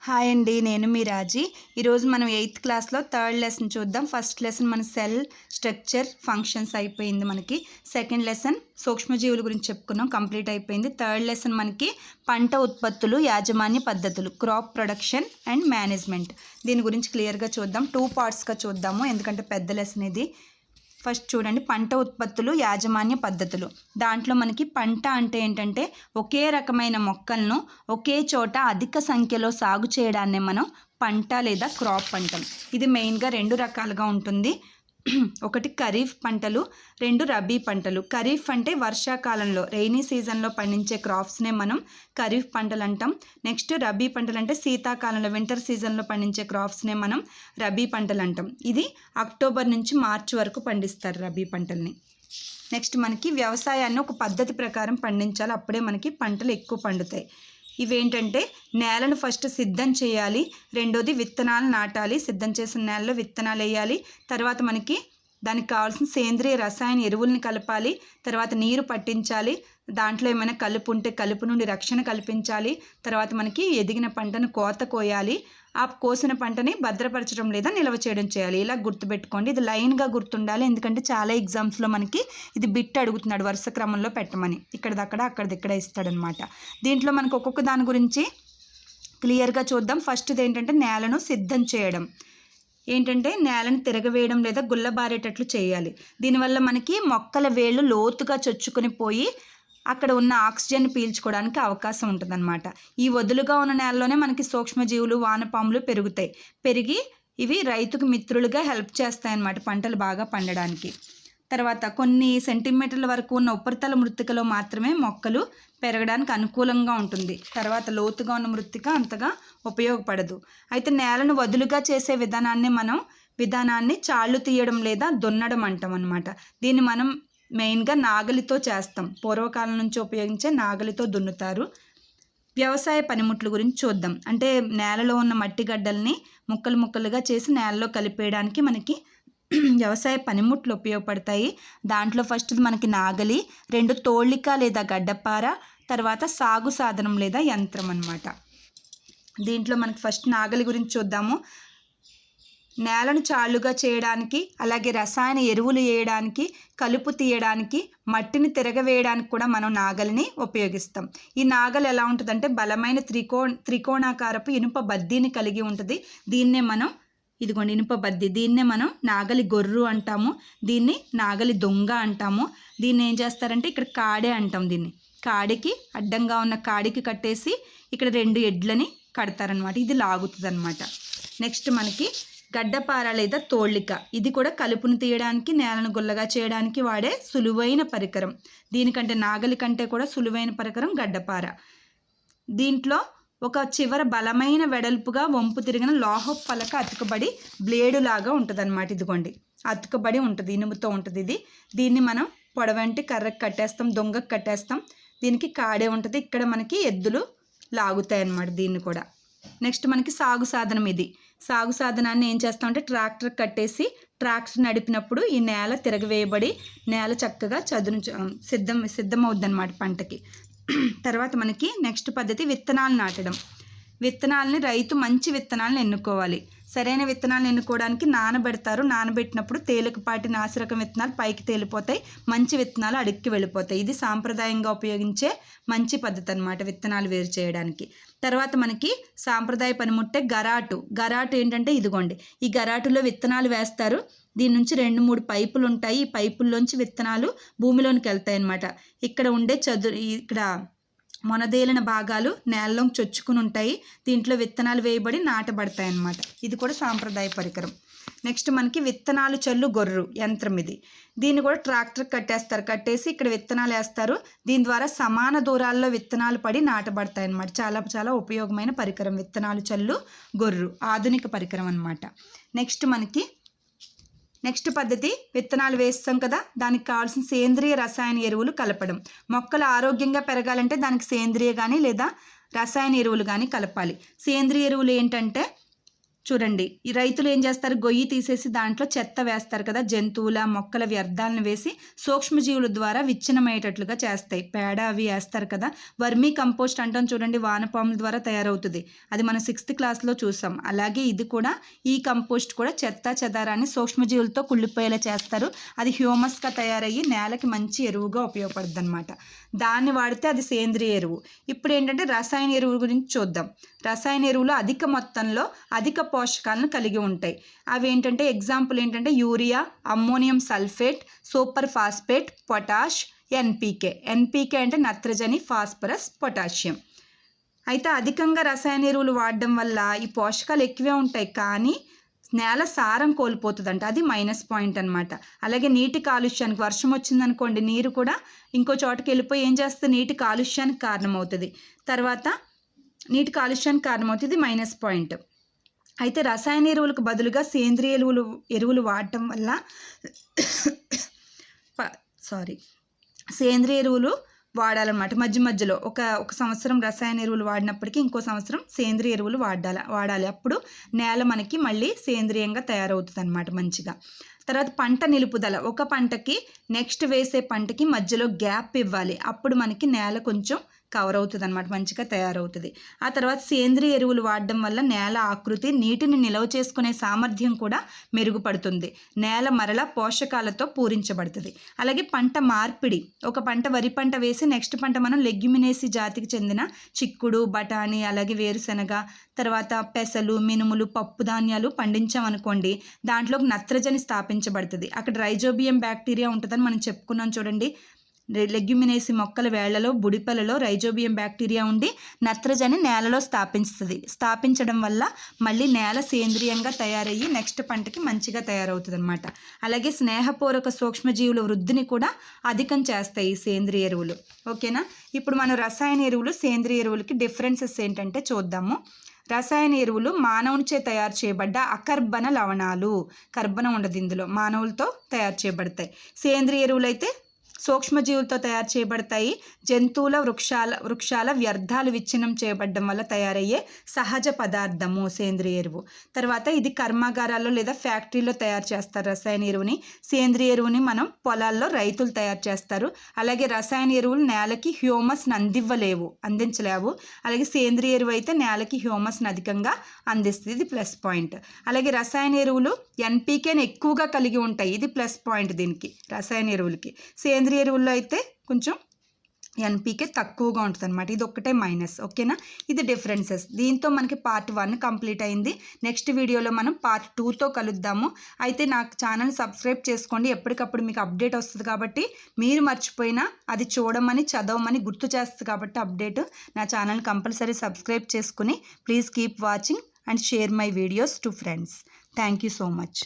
Hi అండి, నేను మీ రాజీ. ఈరోజు మనం 8th క్లాస్లో థర్డ్ లెసన్ చూద్దాం. ఫస్ట్ లెసన్ మన సెల్ స్ట్రక్చర్ ఫంక్షన్స్ అయిపోయింది. మనకి సెకండ్ లెసన్ సూక్ష్మజీవుల గురించి చెప్పుకున్నాం, కంప్లీట్ అయిపోయింది. థర్డ్ లెసన్ మనకి పంట ఉత్పత్తులు, యాజమాన్య పద్ధతులు, క్రాప్ ప్రొడక్షన్ అండ్ మేనేజ్మెంట్. దీని గురించి క్లియర్గా చూద్దాం. 2 పార్ట్స్గా చూద్దాము, ఎందుకంటే పెద్ద లెసన్ ఇది. ఫస్ట్ చూడండి, పంట ఉత్పత్తులు, యాజమాన్య పద్ధతులు. దాంట్లో మనకి పంట అంటే ఏంటంటే ఒకే రకమైన మొక్కలను ఒకే చోట అధిక సంఖ్యలో సాగు చేయడాన్నే మనం పంట లేదా క్రాప్ అంటాం. ఇది మెయిన్గా 2 రకాలుగా ఉంటుంది. ఒకటి ఖరీఫ్ పంటలు, 2 రబీ పంటలు. ఖరీఫ్ అంటే వర్షాకాలంలో రెయినీ సీజన్లో పండించే క్రాప్స్నే మనం ఖరీఫ్ పంటలు అంటాం. నెక్స్ట్ రబీ పంటలు అంటే శీతాకాలంలో వింటర్ సీజన్లో పండించే క్రాప్స్నే మనం రబీ పంటలు అంటాం. ఇది అక్టోబర్ నుంచి మార్చి వరకు పండిస్తారు రబీ పంటల్ని. నెక్స్ట్ మనకి వ్యవసాయాన్ని ఒక పద్ధతి ప్రకారం పండించాలి, అప్పుడే మనకి పంటలు ఎక్కువ పండుతాయి. ఇవేంటంటే నేలను ఫస్ట్ సిద్ధం చేయాలి, రెండోది విత్తనాలు నాటాలి, సిద్ధం చేసిన నేలలో విత్తనాలు వేయాలి, తర్వాత మనకి దానికి కావాల్సిన సేంద్రియ రసాయన ఎరువుల్ని కలపాలి, తర్వాత నీరు పట్టించాలి, దాంట్లో ఏమైనా కలుపు ఉంటే కలుపు నుండి రక్షణ కల్పించాలి, తర్వాత మనకి ఎదిగిన పంటను కోత కోయాలి, ఆ కోసిన పంటని భద్రపరచడం లేదా నిల్వ చేయడం చేయాలి. ఇలా గుర్తుపెట్టుకోండి, ఇది లైన్గా గుర్తుండాలి, ఎందుకంటే చాలా ఎగ్జామ్స్లో మనకి ఇది బిట్ అడుగుతున్నాడు వరుస క్రమంలో పెట్టమని. ఇక్కడిదక్కడ అక్కడిదిక్కడ ఇస్తాడనమాట. దీంట్లో మనకు ఒక్కొక్క దాని గురించి క్లియర్గా చూద్దాం. ఫస్ట్ది ఏంటంటే నేలను సిద్ధం చేయడం. ఏంటంటే నేలను తిరగవేయడం లేదా గుల్లబారేటట్లు చేయాలి. దీనివల్ల మనకి మొక్కల వేళ్ళు లోతుగా చొచ్చుకొని పోయి అక్కడ ఉన్న ఆక్సిజన్ పీల్చుకోవడానికి అవకాశం ఉంటుందన్నమాట. ఈ వదులుగా ఉన్న నేలలోనే మనకి సూక్ష్మజీవులు, వానపాములు పెరిగి ఇవి రైతుకు మిత్రులుగా హెల్ప్ చేస్తాయన్నమాట పంటలు బాగా పండడానికి. తర్వాత కొన్ని సెంటీమీటర్ల వరకు ఉన్న ఉపరితల మృత్తికలో మాత్రమే మొక్కలు పెరగడానికి అనుకూలంగా ఉంటుంది. తర్వాత లోతుగా ఉన్న మృత్తిక అంతగా ఉపయోగపడదు. అయితే నేలను వదులుగా చేసే విధానాన్ని చాళ్ళు తీయడం లేదా దున్నడం అంటాం అన్నమాట. దీన్ని మనం మెయిన్గా నాగలితో చేస్తాం. పూర్వకాలం నుంచి ఉపయోగించే నాగలితో దున్నుతారు. వ్యవసాయ పనిముట్ల గురించి చూద్దాం. అంటే నేలలో ఉన్న మట్టి గడ్డల్ని ముక్కలు ముక్కలుగా చేసి నేలలో కలిపేయడానికి మనకి వ్యవసాయ పనిముట్లు ఉపయోగపడతాయి. దాంట్లో ఫస్ట్ మనకి నాగలి, 2 తోళ్ళిక లేదా గడ్డపార, తర్వాత సాగు సాధనం లేదా యంత్రం అన్నమాట. దీంట్లో మనకి ఫస్ట్ నాగలి గురించి చూద్దాము. నేలను చాళ్ళుగా చేయడానికి, అలాగే రసాయన ఎరువులు వేయడానికి, కలుపు తీయడానికి, మట్టిని తిరగవేయడానికి కూడా మనం నాగలిని ఉపయోగిస్తాం. ఈ నాగలి ఎలా ఉంటుందంటే బలమైన త్రికోణాకారపు ఇనుప బద్దీని కలిగి ఉంటుంది. దీన్నే మనం ఇనుప బద్ది, దీన్నే మనం నాగలి గొర్రు అంటాము, దీన్ని నాగలి దొంగ అంటాము. దీన్ని ఏం చేస్తారంటే ఇక్కడ కాడే అంటాం. దీన్ని కాడికి అడ్డంగా ఉన్న కాడికి కట్టేసి ఇక్కడ 2 ఎడ్లని కడతారనమాట. ఇది లాగుతుంది అనమాట. నెక్స్ట్ మనకి గడ్డపార లేదా తోళ్ళిక. ఇది కూడా కలుపును తీయడానికి, నేలను గుల్లగా చేయడానికి వాడే సులువైన పరికరం. దీనికంటే నాగలి కంటే కూడా సులువైన పరికరం గడ్డపార. దీంట్లో ఒక చివర బలమైన వెడల్పుగా వంపు తిరిగిన లోహపు పలక అతుకబడి బ్లేడు లాగా ఉంటుంది అనమాట. ఇదిగోండి, అతుకబడి ఉంటుంది, ఇనుముతో ఉంటుంది. దీన్ని మనం పొడవంటి కర్రకు కట్టేస్తాం, దొంగకు కట్టేస్తాం. దీనికి కాడే ఉంటుంది, ఇక్కడ మనకి ఎద్దులు లాగుతాయి అన్నమాట దీన్ని కూడా. నెక్స్ట్ మనకి సాగు సాధనం. ఇది సాగు సాధనాన్ని ఏం చేస్తామంటే ట్రాక్టర్ కట్టేసి ట్రాక్టర్ నడిపినప్పుడు ఈ నేల తిరగవేయబడి నేల చక్కగా సిద్ధమవుద్ది అన్నమాట పంటకి. తర్వాత మనకి నెక్స్ట్ పద్ధతి విత్తనాలు నాటడం. విత్తనాలని రైతు మంచి విత్తనాలను ఎన్నుకోవాలి. సరైన విత్తనాలను ఎన్నుకోవడానికి నానబెడతారు. నానబెట్టినప్పుడు తేలికపాటి నాసిరకం విత్తనాలు పైకి తేలిపోతాయి, మంచి విత్తనాలు అడుక్కి వెళ్ళిపోతాయి. ఇది సాంప్రదాయంగా ఉపయోగించే మంచి పద్ధతి అన్నమాట విత్తనాలు వేరు చేయడానికి. తర్వాత మనకి సాంప్రదాయ పనిముట్టే గరాటు ఏంటంటే ఇదిగోండి, ఈ గరాటులో విత్తనాలు వేస్తారు. దీని నుంచి 2-3 పైపులు ఉంటాయి. ఈ పైపుల్లోంచి విత్తనాలు భూమిలోనికి వెళ్తాయి అన్నమాట. ఇక్కడ ఉండే ఇక్కడ మొనదేలిన భాగాలు నేలలోకి చొచ్చుకుని ఉంటాయి. దీంట్లో విత్తనాలు వేయబడి నాటబడతాయి అన్నమాట. ఇది కూడా సాంప్రదాయ పరికరం. నెక్స్ట్ మనకి విత్తనాలు చల్లు గొర్రు యంత్రం. దీన్ని కూడా ట్రాక్టర్ కట్టేసి ఇక్కడ విత్తనాలు వేస్తారు. దీని ద్వారా సమాన దూరాల్లో విత్తనాలు పడి నాటబడతాయి అన్నమాట. చాలా చాలా ఉపయోగమైన పరికరం విత్తనాలు చల్లు గొర్రు, ఆధునిక పరికరం అన్నమాట. నెక్స్ట్ పద్ధతి విత్తనాలు వేస్తాం కదా, దానికి కావాల్సిన సేంద్రియ రసాయన ఎరువులు కలపడం. మొక్కలు ఆరోగ్యంగా పెరగాలంటే దానికి సేంద్రియ కానీ లేదా రసాయన ఎరువులు కానీ కలపాలి. సేంద్రియ ఎరువులు ఏంటంటే చూడండి, ఈ రైతులు ఏం చేస్తారు, గొయ్యి తీసేసి దాంట్లో చెత్త వేస్తారు కదా, జంతువుల మొక్కల వ్యర్థాలను వేసి సూక్ష్మజీవుల ద్వారా విచ్ఛిన్నమయ్యేటట్లుగా చేస్తాయి. పేడ అవి వేస్తారు కదా, వర్మీ కంపోస్ట్ అంటాం చూడండి, వానపాముల ద్వారా తయారవుతుంది. అది మనం 6th క్లాస్లో చూసాం. అలాగే ఇది కూడా, ఈ కంపోస్ట్ కూడా చెత్త చెదారాన్ని సూక్ష్మజీవులతో కుళ్ళిపోయేలా చేస్తారు. అది హ్యూమస్గా తయారయ్యి నేలకి మంచి ఎరువుగా ఉపయోగపడుతుంది అనమాట. దాన్ని వాడితే అది సేంద్రియ ఎరువు. ఇప్పుడు ఏంటంటే రసాయన ఎరువుల గురించి చూద్దాం. రసాయన ఎరువులు అధిక మొత్తంలో అధిక పోషకాలను కలిగి ఉంటాయి. అవి ఏంటంటే ఎగ్జాంపుల్ ఏంటంటే urea, ammonium sulphate, super phosphate, potash, NPK అంటే నత్రజని, ఫాస్ఫరస్, పొటాషియం. అయితే అధికంగా రసాయన ఎరువులు వాడడం వల్ల ఈ పోషకాలు ఎక్కువే ఉంటాయి, కానీ నేల సారం కోల్పోతుందంట. అది -పాయింట్ అనమాట. అలాగే నీటి కాలుష్యానికి, వర్షం వచ్చిందనుకోండి, నీరు కూడా ఇంకో చోటకి వెళ్ళిపోయి ఏం చేస్తుంది, నీటి కాలుష్యానికి కారణమవుతుంది. తర్వాత నీటి కాలుష్యానికి కారణమవుతుంది, -పాయింట్. అయితే రసాయన ఎరువులకు బదులుగా సేంద్రియ ఎరువులు వాడటం వల్ల సేంద్రియ ఎరువులు వాడాలన్నమాట. మధ్యలో ఒక సంవత్సరం రసాయన ఎరువులు వాడినప్పటికీ ఇంకో సంవత్సరం సేంద్రియ ఎరువులు వాడాలి. అప్పుడు నేల మనకి మళ్ళీ సేంద్రియంగా తయారవుతుంది అన్నమాట మంచిగా. తర్వాత పంట నిలుపుదల, ఒక పంటకి నెక్స్ట్ వేసే పంటకి మధ్యలో గ్యాప్ ఇవ్వాలి. అప్పుడు మనకి నేల కొంచెం కవర్ అవుతుంది అనమాట, మంచిగా తయారవుతుంది. ఆ తర్వాత సేంద్రియ ఎరువులు వాడడం వల్ల నేల ఆకృతి, నీటిని నిల్వ చేసుకునే సామర్థ్యం కూడా మెరుగుపడుతుంది. నేల మరలా పోషకాలతో పూరించబడుతుంది. అలాగే పంట మార్పిడి, ఒక పంట వరి పంట వేసి నెక్స్ట్ పంట మనం లెగ్యుమినేసి జాతికి చెందిన చిక్కుడు, బఠానీ, అలాగే వేరుశెనగ, తర్వాత పెసలు, మినుములు, పప్పు ధాన్యాలు పండించామనుకోండి, దాంట్లోకి నత్రజని స్థాపించబడుతుంది. అక్కడ రైజోబియం బ్యాక్టీరియా ఉంటుందని మనం చెప్పుకున్నాం చూడండి. లెగ్యుమినేసి మొక్కల వేళ్లలో, బుడిపెలలో రైజోబియం బ్యాక్టీరియా ఉండి నత్రజని నేలలో స్థాపించడం వల్ల మళ్ళీ నేల సేంద్రియంగా తయారయ్యి నెక్స్ట్ పంటకి మంచిగా తయారవుతుంది అనమాట. అలాగే స్నేహపూర్వక సూక్ష్మజీవుల వృద్ధిని కూడా అధికం చేస్తాయి ఈ సేంద్రియ ఎరువులు. ఓకేనా? ఇప్పుడు మనం రసాయన ఎరువులు, సేంద్రియ ఎరువులకి డిఫరెన్సెస్ ఏంటంటే చూద్దాము. రసాయన ఎరువులు మానవునిచే తయారు చేయబడ్డ అకర్బన లవణాలు, కర్బనం ఉండదు ఇందులో, మానవులతో తయారు చేయబడతాయి. సేంద్రియ ఎరువులు అయితే సూక్ష్మజీవులతో తయారు చేయబడతాయి. జంతువుల, వృక్షాల వ్యర్థాలు విచ్ఛిన్నం చేయబడడం వల్ల తయారయ్యే సహజ పదార్థము సేంద్రియ ఎరువు. తర్వాత ఇది కర్మాగారాల్లో లేదా ఫ్యాక్టరీలో తయారు చేస్తారు రసాయన ఎరువుని. సేంద్రియ ఎరువుని మనం పొలాల్లో రైతులు తయారు చేస్తారు. అలాగే రసాయన ఎరువులు నేలకి హ్యూమస్ని అందించలేవు. అలాగే సేంద్రియ ఎరువు అయితే నేలకి హ్యూమస్ని అధికంగా అందిస్తుంది. ఇది +పాయింట్. అలాగే రసాయన ఎరువులు ఎన్పీకేని ఎక్కువగా కలిగి ఉంటాయి. ఇది +పాయింట్ దీనికి, రసాయన ఎరువులకి. సేంద్రియ ఎరువుల్లో అయితే కొంచెం ఎన్పీకే తక్కువగా ఉంటుంది అనమాట. ఇది ఒక్కటే మైనస్. ఓకేనా? ఇది డిఫరెన్సెస్. దీంతో మనకి పార్ట్ 1 కంప్లీట్ అయింది. నెక్స్ట్ వీడియోలో మనం పార్ట్ 2తో కలుద్దాము. అయితే నాకు ఛానల్ సబ్స్క్రైబ్ చేసుకోండి, ఎప్పటికప్పుడు మీకు అప్డేట్ వస్తుంది. కాబట్టి మీరు మర్చిపోయినా అది చూడమని, చదవమని గుర్తు చేస్తుంది కాబట్టి అప్డేట్. నా ఛానల్ కంపల్సరీ సబ్స్క్రైబ్ చేసుకుని please keep watching and share my videos to friends. Thank you so much.